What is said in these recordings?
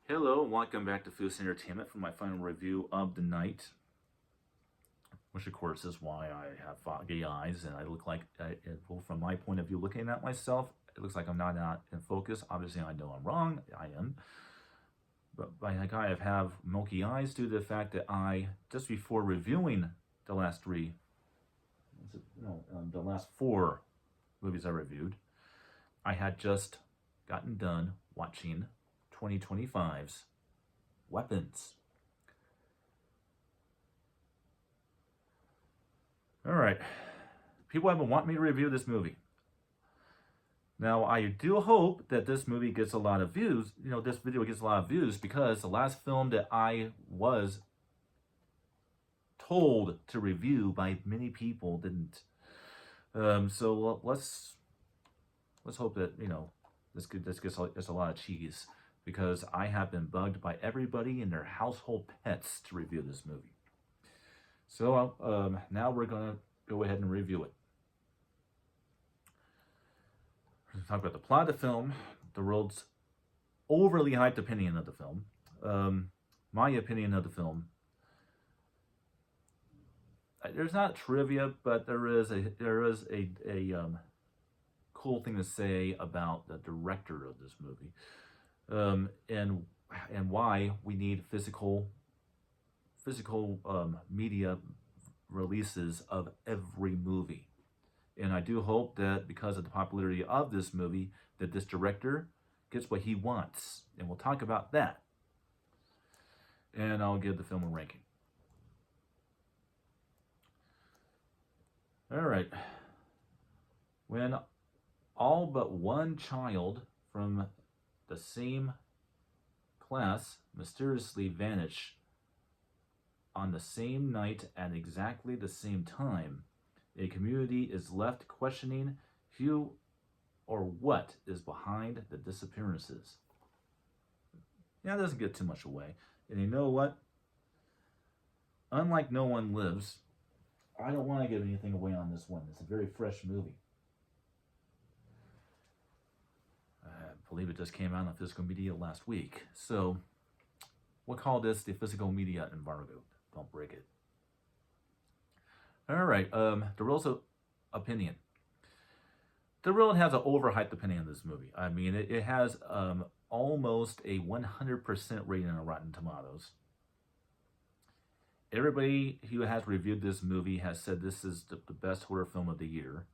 Hello, and welcome back to Foos Entertainment for my final review of the night, which of course is why I have foggy eyes and I look like, well, from my point of view, looking at myself, it looks like I'm not in focus. Obviously, I know I'm wrong. I am. But by like I have milky eyes due to the fact that just before reviewing the last the last four movies I reviewed, I had just gotten done watching 2025's Weapons. All right. People have been wanting me to review this movie. Now, I do hope that this movie gets a lot of views. This video gets a lot of views because the last film that I was told to review by many people didn't. So let's hope that this gets a lot of cheese because I have been bugged by everybody and their household pets to review this movie. So now we're gonna go ahead and review it. We're going to talk about the plot of the film, the world's overly hyped opinion of the film, my opinion of the film. There's not trivia, but there is a cool thing to say about the director of this movie, and why we need physical media releases of every movie. And I do hope that because of the popularity of this movie, that this director gets what he wants. And we'll talk about that. And I'll give the film a ranking. All right. When all but one child from the same class mysteriously vanish on the same night at exactly the same time, a community is left questioning who or what is behind the disappearances. Yeah, it doesn't get too much away. And you know what? Unlike No One Lives, I don't want to give anything away on this one. It's a very fresh movie. I believe it just came out on physical media last week. So we'll call this the physical media embargo. Don't break it. All right, the world's opinion. The world has an overhyped opinion of this movie. I mean, it has almost a 100% rating on Rotten Tomatoes. Everybody who has reviewed this movie has said this is the best horror film of the year.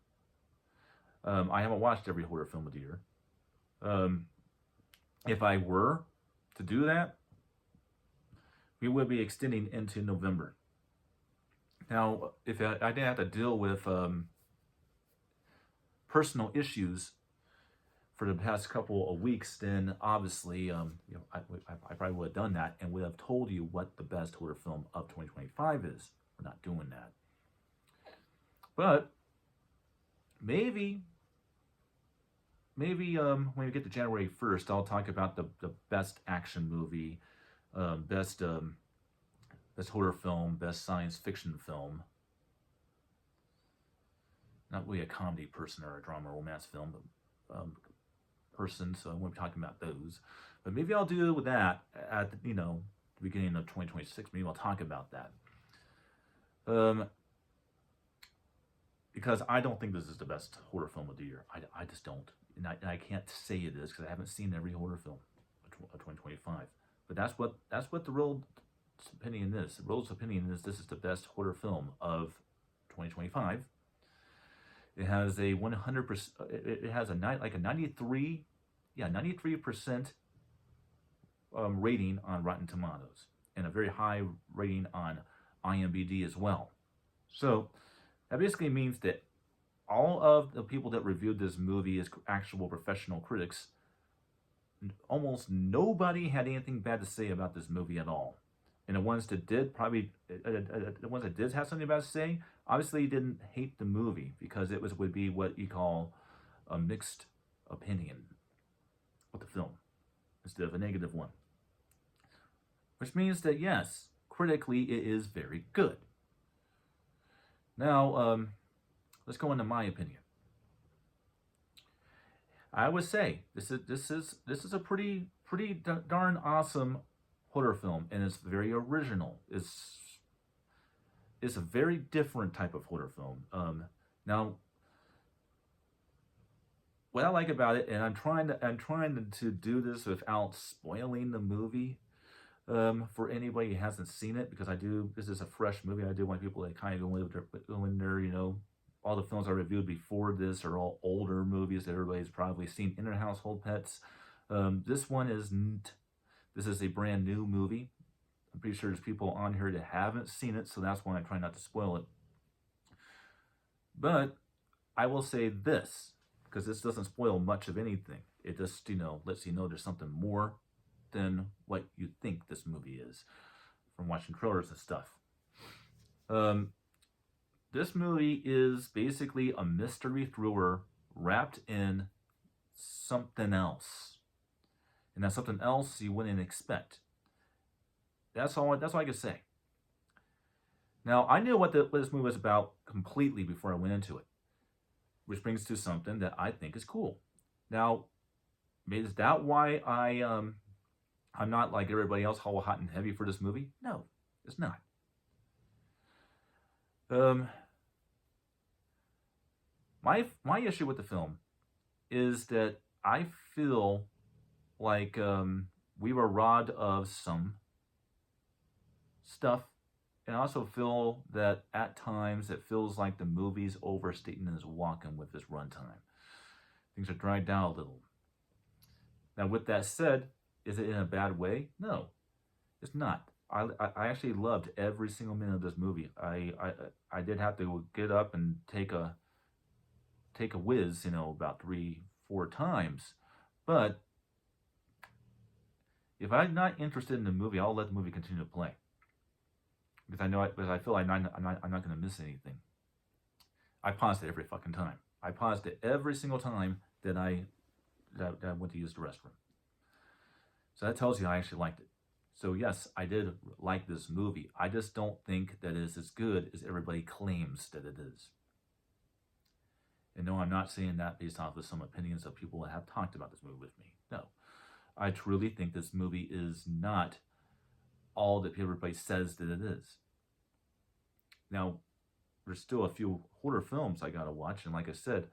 I haven't watched every horror film of the year. If I were to do that, we would be extending into November. Now, if I didn't have to deal with personal issues for the past couple of weeks, then obviously, I probably would have done that and would have told you what the best horror film of 2025 is. We're not doing that. But maybe when we get to January 1st, I'll talk about the best action movie, best horror film, best science fiction film. Not really a comedy person or a drama romance film, but person, so I won't be talking about those. But maybe I'll do that at the beginning of 2026. Maybe I'll talk about that. Because I don't think this is the best horror film of the year. I just don't. And I can't say it is because I haven't seen every horror film of 2025. But that's what the world's opinion is. The world's opinion is this is the best horror film of 2025. It has a 100%. It has a 93%, 93% rating on Rotten Tomatoes, and a very high rating on IMDb as well. So that basically means that all of the people that reviewed this movie as actual professional critics, almost nobody had anything bad to say about this movie at all. And the ones that did have something bad to say, obviously didn't hate the movie because it would be what you call a mixed opinion with the film instead of a negative one. Which means that yes, critically it is very good. Now, let's go into my opinion. I would say this is a pretty pretty darn awesome horror film, and it's very original. It's a very different type of horror film. Now, what I like about it, and I'm trying to do this without spoiling the movie for anybody who hasn't seen it, because this is a fresh movie. I do want people to kind of go in there, all the films I reviewed before this are all older movies that everybody's probably seen in their household pets. This one isn't. This is a brand new movie. I'm pretty sure there's people on here that haven't seen it, so that's why I try not to spoil it. But I will say this, because this doesn't spoil much of anything. It just, lets you know there's something more than what you think this movie is from watching trailers and stuff. This movie is basically a mystery thriller wrapped in something else. And that's something else you wouldn't expect. That's all I can say. Now, I knew what this movie was about completely before I went into it, which brings to something that I think is cool. Now, is that why I'm not like everybody else, all hot and heavy for this movie? No, it's not. My issue with the film is that I feel like we were robbed of some stuff, and I also feel that at times it feels like the movie's overstating his walking with this runtime. Things are dragged down a little. Now, with that said, is it in a bad way? No, it's not. I actually loved every single minute of this movie. I did have to get up and take a whiz, about 3-4 times. But if I'm not interested in the movie, I'll let the movie continue to play, because I feel like I'm not going to miss anything. I paused it every fucking time. I paused it every single time that I went to use the restroom. So that tells you I actually liked it. So yes, I did like this movie. I just don't think that it is as good as everybody claims that it is. And no, I'm not saying that based off of some opinions of people that have talked about this movie with me. No. I truly think this movie is not all that everybody says that it is. Now, there's still a few horror films I gotta watch, and like I said,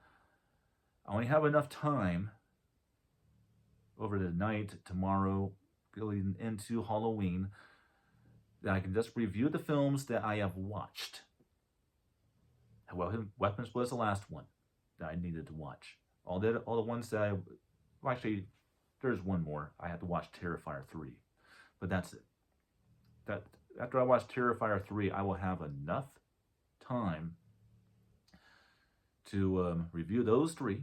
I only have enough time over the night, tomorrow, going into Halloween, that I can just review the films that I have watched. Weapons was the last one that I needed to watch. All the ones that actually, there's one more. I had to watch Terrifier 3, but that's it. That after I watch Terrifier 3, I will have enough time to review those 3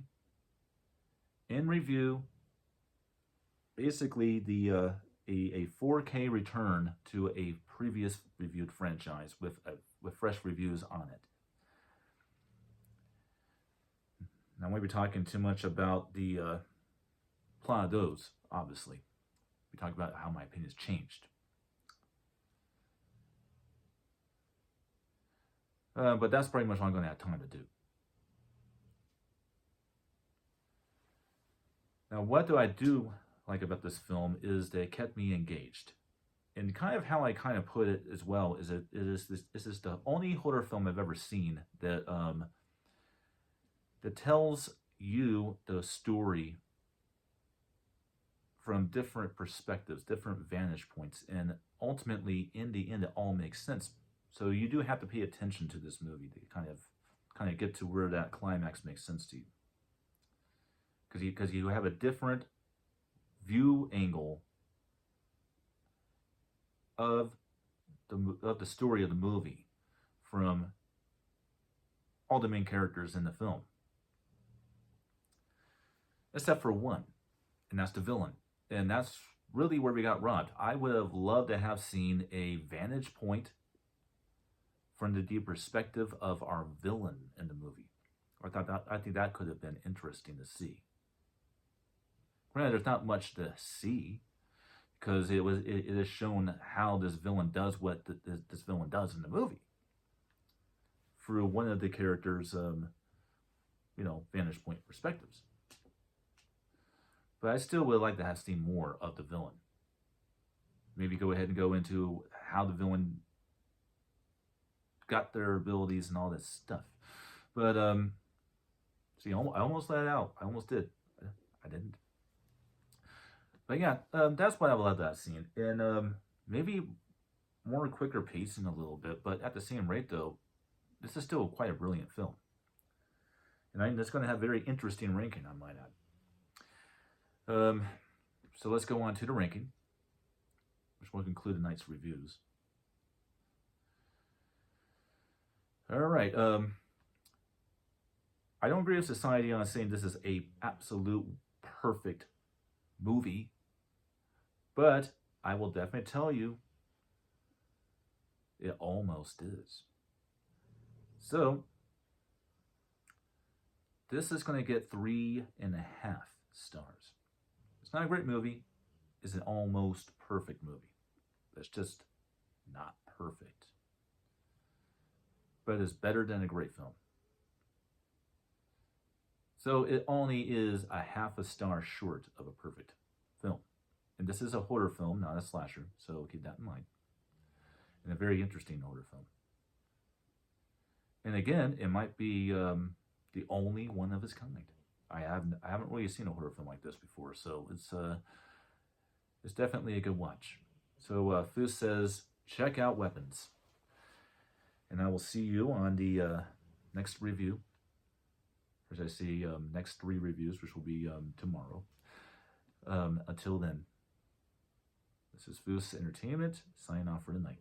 and review basically a 4K return to a previous reviewed franchise with fresh reviews on it. Now, I won't be talking too much about the plot of those, obviously. We talk about how my opinion's changed. But that's pretty much all I'm going to have time to do. Now, what do I do like about this film is that it kept me engaged. And kind of how I kind of put it as well is that this is the only horror film I've ever seen that that tells you the story from different perspectives, different vantage points, and ultimately, in the end, it all makes sense. So you do have to pay attention to this movie to kind of get to where that climax makes sense to you, because you have a different view angle of the story of the movie from all the main characters in the film, except for one, and that's the villain. And that's really where we got robbed. I would have loved to have seen a vantage point from the deep perspective of our villain in the movie. I think that could have been interesting to see. Granted, there's not much to see, because it is shown how this villain does what this villain does in the movie through one of the characters' vantage point perspectives. But I still would like to have seen more of the villain. Maybe go ahead and go into how the villain got their abilities and all this stuff. But see, I almost let it out. I almost did. I didn't. But yeah, that's what I would love to have seen, and maybe more quicker pacing a little bit. But at the same rate, though, this is still quite a brilliant film, and it's going to have very interesting ranking, I might add. So let's go on to the ranking, which will conclude tonight's reviews. All right. I don't agree with society on saying this is a absolute perfect movie, but I will definitely tell you it almost is. So this is going to get 3.5 stars. It's not a great movie. It's an almost perfect movie. It's just not perfect. But it's better than a great film. So it only is a 0.5 star short of a perfect film. And this is a horror film, not a slasher, so keep that in mind. And a very interesting horror film. And again, it might be the only one of its kind. I haven't really seen a horror film like this before, so it's definitely a good watch. So Foos says, check out Weapons. And I will see you on the next review. As I see, next 3 reviews, which will be tomorrow. Until then, this is Foos Entertainment, signing off for tonight.